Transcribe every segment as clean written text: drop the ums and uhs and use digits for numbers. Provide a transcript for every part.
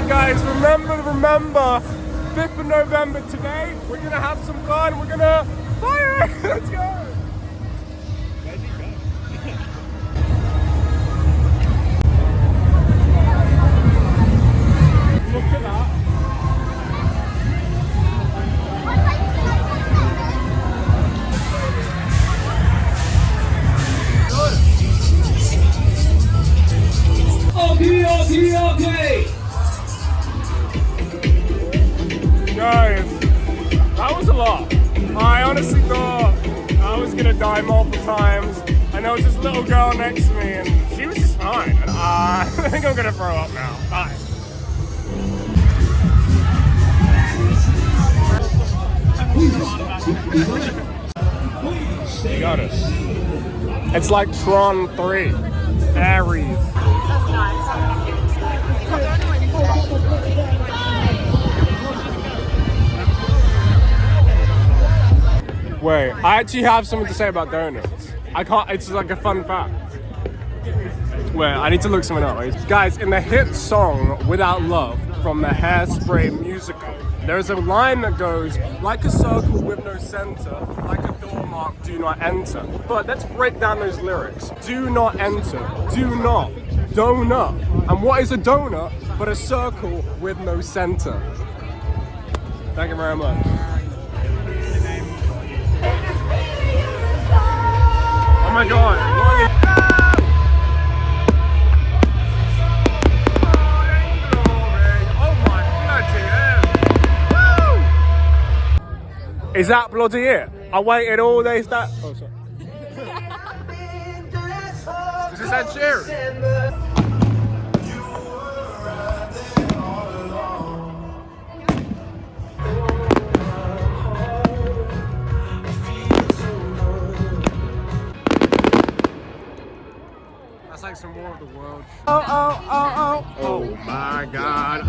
Alright guys, remember, 5th of November today, we're gonna have some fun, we're gonna fire! Let's go! Where'd he go? Look at that. Okay. Guys, that was a lot. I honestly thought I was gonna die multiple times, and there was this little girl next to me, and she was just fine. And I think I'm gonna throw up now. Bye. You got it. It's like Tron 3. Aries. Wait, I actually have something to say about donuts. I can't, it's like a fun fact. Wait, I need to look something up. Guys, in the hit song Without Love from the Hairspray musical, there's a line that goes, like a circle with no center, like a door mark, do not enter. But let's break down those lyrics. Do not enter, do not, donut. And what is a donut but a circle with no center? Thank you very much. Oh my god, what is Is that bloody it? I waited all day for that. Oh, sorry. Is this Ed Sheeran? That's like some War of the World. Oh my god.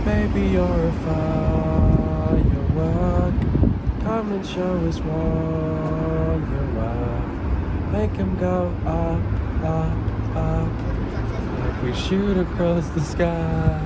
Baby, you're a firework. Come and show us what you're worth. Make him go up, up, up. Like we shoot across the sky.